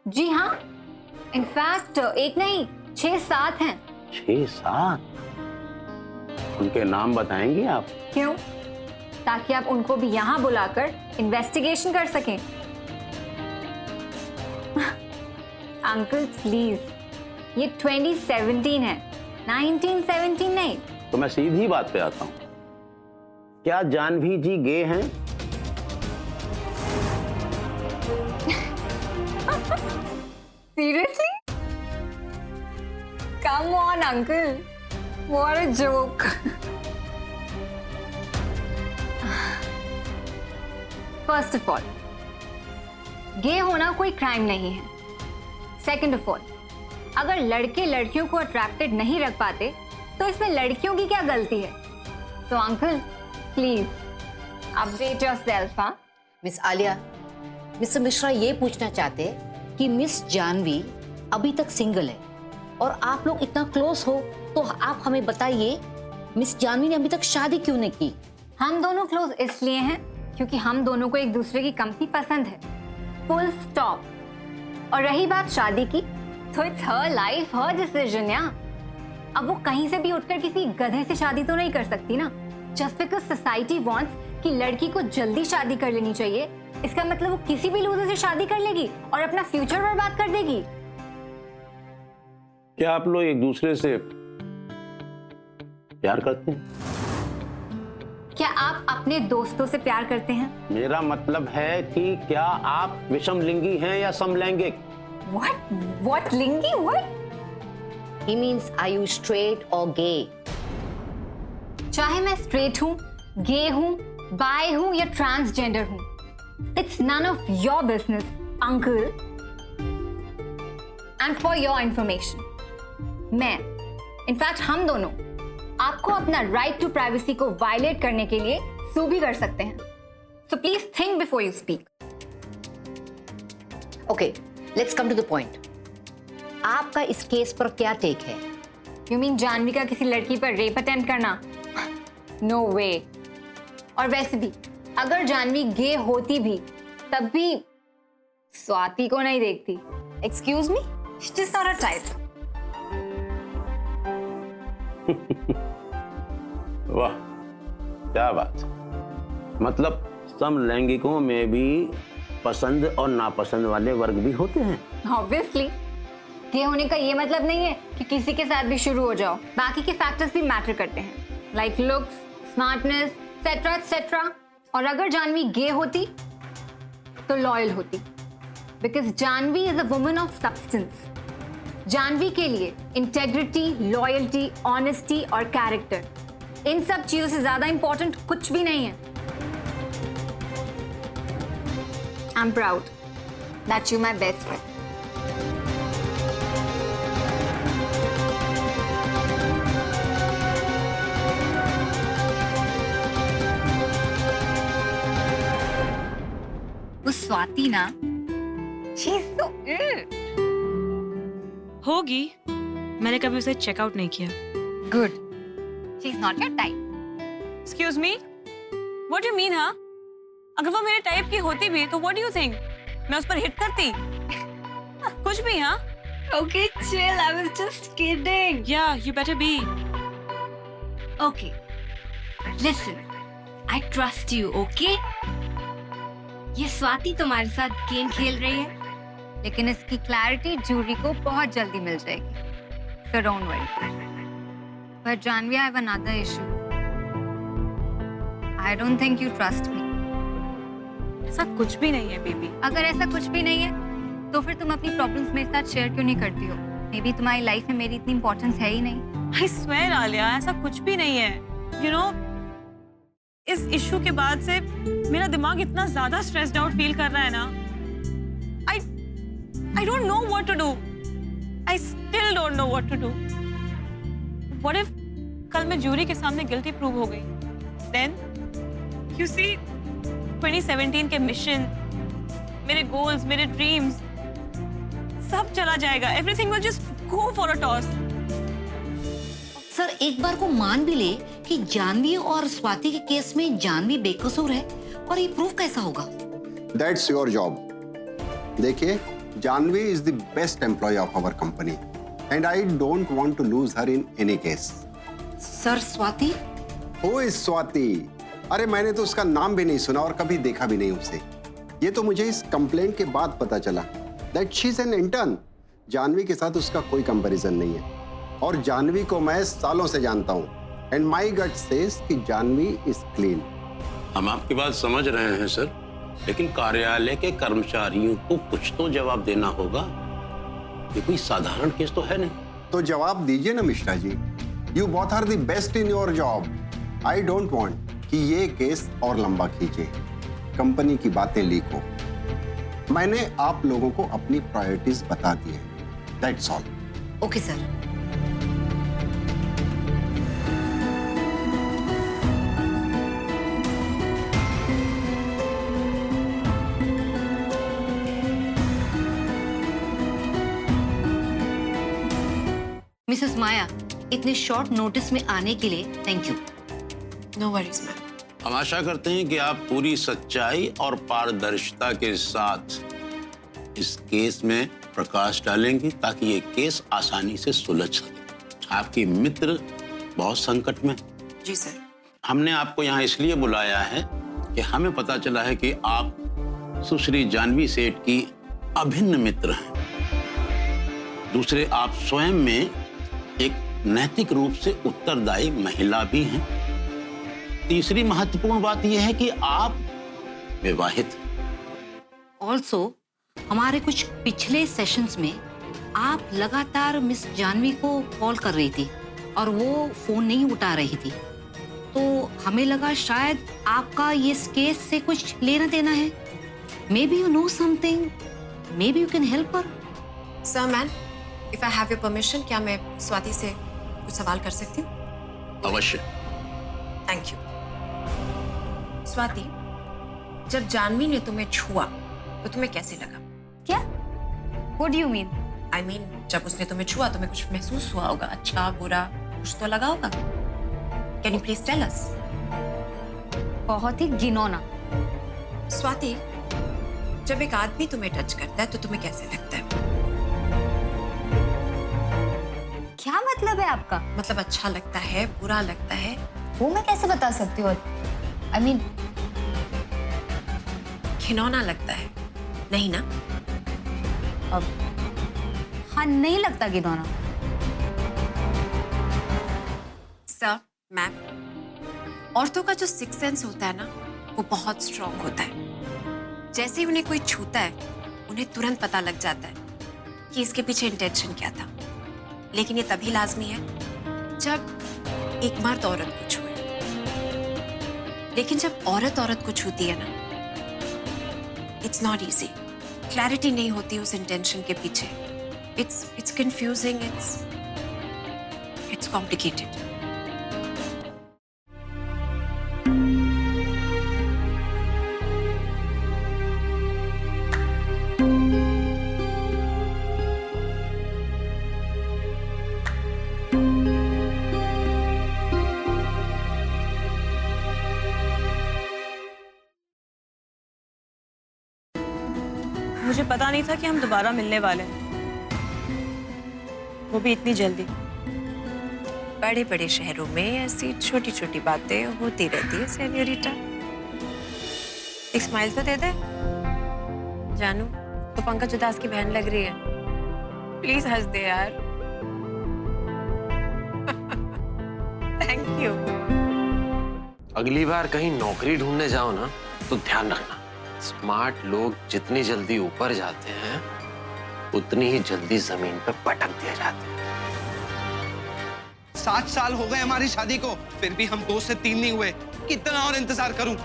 जी हाँ, इनफैक्ट एक नहीं 6-7 हैं। 6-7? उनके नाम बताएंगे आप? क्यों? ताकि आप उनको भी यहाँ बुलाकर इन्वेस्टिगेशन कर सकें। अंकल प्लीज, ये 2017 है, 1917 नहीं। तो मैं सीधी बात पे आता हूँ, क्या जानवी जी गे हैं? Seriously? Come on, uncle. What a joke. First of all, गे होना कोई क्राइम नहीं है। Second of all, अगर लड़के लड़कियों को अट्रैक्टेड नहीं रख पाते तो इसमें लड़कियों की क्या गलती है? तो अंकल प्लीज अपडेट योरसेल्फ। हाँ मिस आलिया, मिस्टर मिश्रा ये पूछना चाहते हैं कि मिस जानवी अभी तक सिंगल है और आप लोग इतना क्लोज हो, तो आप हमें बताइए मिस जानवी ने अभी तक शादी क्यों नहीं की? हम दोनों क्लोज इसलिए हैं क्योंकि हम दोनों को एक दूसरे की कंपनी पसंद है, फुल स्टॉप। और रही बात शादी की, तो it's her life her decision. या अब वो कहीं से भी उठकर किसी गधे से शादी तो नहीं कर सकती ना। जस्ट बिकॉज सोसाइटी वांट्स कि लड़की को जल्दी शादी कर लेनी चाहिए, इसका मतलब वो किसी भी लूजर से शादी कर लेगी और अपना फ्यूचर बर्बाद कर देगी। क्या आप लोग एक दूसरे से प्यार करते हैं? क्या आप अपने दोस्तों से प्यार करते हैं? मेरा मतलब है कि क्या आप विषमलिंगी हैं या समलैंगिक? What Lingi? What? He means are you straight or gay? चाहे मैं स्ट्रेट हूँ, गे हूँ, बाय हूँ या ट्रांसजेंडर हूँ, it's none of your business uncle. And for your information, मैं इनफैक्ट हम दोनों आपको अपना राइट टू प्राइवेसी को वायलेट करने के लिए सू भी कर सकते हैं। So please think before you speak. Okay, let's come to the point. आपका इस केस पर क्या टेक है? यू मीन जानवी का किसी लड़की पर रेप अटेम्प्ट करना? नो वे। और वैसे भी अगर जानवी गे होती भी तब भी स्वाति को नहीं देखती। Excuse me, she is not a type. वाह, क्या बात। मतलब समलैंगिकों में भी पसंद और नापसंद वाले वर्ग भी होते हैं। ऑब्वियसली, गे होने का ये मतलब नहीं है कि किसी के साथ भी शुरू हो जाओ। बाकी के फैक्टर्स भी मैटर करते हैं, like looks, smartness, etcetera etcetera. और अगर जानवी गे होती तो लॉयल होती, because Janhvi is a woman of substance. Janhvi के लिए इंटेग्रिटी, लॉयल्टी, ऑनेस्टी और कैरेक्टर, इन सब चीजों से ज्यादा इंपॉर्टेंट कुछ भी नहीं है। I am proud that you my best friend. वो स्वाति ना, शी इज सो होगी, मैंने कभी उसे चेकआउट नहीं किया। Good. She is not your type. Excuse me, what you mean? हाँ, अगर वो मेरे टाइप की होती भी तो व्हाट डू यू थिंक मैं उस पर हिट करती? कुछ भी। हाँ, okay chill, I was just kidding. Yeah you better be. Okay listen, I trust you. Okay, ये स्वाति तुम्हारे साथ गेम खेल रही है, लेकिन इसकी क्लैरिटी जूरी को बहुत जल्दी मिल जाएगी, so don't worry. But Janvi, I have another issue. I don't think you trust me. ऐसा कुछ भी नहीं है बेबी। अगर ऐसा कुछ भी नहीं है तो फिर तुम अपनी प्रॉब्लम्स मेरे साथ शेयर क्यों नहीं करती हो? मे बी तुम्हारी लाइफ में मेरी इतनी इंपॉर्टेंस है ही नहीं। आई स्वेयर आलिया, ऐसा कुछ भी नहीं है। यू नो, इस इशू के बाद से मेरा दिमाग इतना ज्यादा स्ट्रेस्ड आउट फील कर रहा है ना। I don't know what to do. I still don't know what to do. What if कल मैं जूरी के सामने गिल्टी प्रूव हो गई? Then you see 2017 के मिशन, मेरे गोल्स, मेरे ड्रीम्स, सब चला जाएगा। Everything will just go for a toss. Sir, एक बार को मान भी ले कि जानवी और स्वाति के केस में जानवी बेकसूर है, और ये प्रूफ कैसा होगा? That's your job. देखिए, Janvi is the best employee of our company, and I don't want to lose her in any case. Sir Swati? Who is Swati? अरे मैंने तो उसका नाम भी नहीं सुना और कभी देखा भी नहीं उसे। ये तो मुझे इस कंप्लेंट के बाद पता चला that she's an intern. Janvi के साथ उसका कोई कंपैरिजन नहीं है और जानवी को मैं सालों से जानता हूँ। And my gut says कि जानवी is clean. हम आपकी बात समझ रहे हैं सर, लेकिन कार्यालय के कर्मचारियों को कुछ तो जवाब देना होगा। ये कोई साधारण केस तो है नहीं। तो जवाब दीजिए ना Mishra ji. You both are the best in your job. I don't want कि ये केस और लंबा खींचे, कंपनी की बातें लीक हो। मैंने आप लोगों को अपनी प्रायोरिटीज बता दी है। That's all. Okay sir. Mrs Maya, इतने शॉर्ट नोटिस में आने के लिए thank you. No worries ma'am. हम आशा करते हैं कि आप पूरी सच्चाई और पारदर्शिता के साथ इस केस में प्रकाश डालेंगे ताकि ये केस आसानी से सुलझ सके। आपकी मित्र बहुत संकट में। जी सर। हमने आपको यहाँ इसलिए बुलाया है कि हमें पता चला है कि आप सुश्री जानवी सेठ की अभिन्न मित्र हैं। दूसरे, आप स्वयं में एक नैतिक रूप से उत्तरदायी महिला भी हैं। तीसरी महत्वपूर्ण बात यह है कि आप विवाहित हैं। ऑल्सो हमारे कुछ पिछले सेशंस में आप लगातार मिस जानवी को कॉल कर रही थी और वो फोन नहीं उठा रही थी, तो हमें लगा शायद आपका ये केस से कुछ लेना देना है। May be you know something, may be you can help her. Sir ma'am, if I have your permission, क्या मैं स्वाति से कुछ सवाल कर सकती हूँ? अवश्य। Thank you. स्वाति, जब जानवी ने तुम्हें छुआ तो तुम्हें कैसे लगा? क्या? What do you mean? I mean, जब उसने तुम्हें छुआ तुम्हें कुछ महसूस हुआ होगा, अच्छा बुरा कुछ तो लगा होगा। Can you please tell us? बहुत ही घिनौना। स्वाति, जब एक आदमी तुम्हें टच करता है तो तुम्हें कैसे लगता है? क्या मतलब है आपका? मतलब अच्छा लगता है, बुरा लगता है? वो मैं कैसे बता सकती हूँ? I mean, घिनौना लगता है, नहीं ना? अब हाँ, नहीं लगता घिनौना। सर मैम, औरतों का जो सिक्स सेंस होता है ना, वो बहुत स्ट्रांग होता है। जैसे ही उन्हें कोई छूता है उन्हें तुरंत पता लग जाता है कि इसके पीछे इंटेंशन क्या था। लेकिन ये तभी लाजमी है जब एक मर्द औरत को छुए। लेकिन जब औरत औरत को छूती है ना, इट्स नॉट इजी। क्लैरिटी नहीं होती उस इंटेंशन के पीछे। It's confusing, it's complicated. मुझे पता नहीं था कि हम दोबारा मिलने वाले हैं, वो भी इतनी जल्दी। बड़े बड़े शहरों में ऐसी छोटी छोटी बातें होती रहती है सेन्योरिटा। एक स्माइल तो दे दे। जानू, तो पंकज उदास की बहन लग रही है। प्लीज हंस दे यार। Thank you. अगली बार कहीं नौकरी ढूंढने जाओ ना तो ध्यान रखना, स्मार्ट लोग जितनी जल्दी ऊपर जाते हैं उतनी ही जल्दी जमीन पर पटक दिए जाते हैं। 7 साल हो गए हमारी शादी को, फिर भी हम 2 से 3 नहीं हुए। कितना और इंतजार करूं?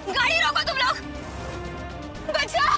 गाड़ी रोको तुम लोग! बचाओ!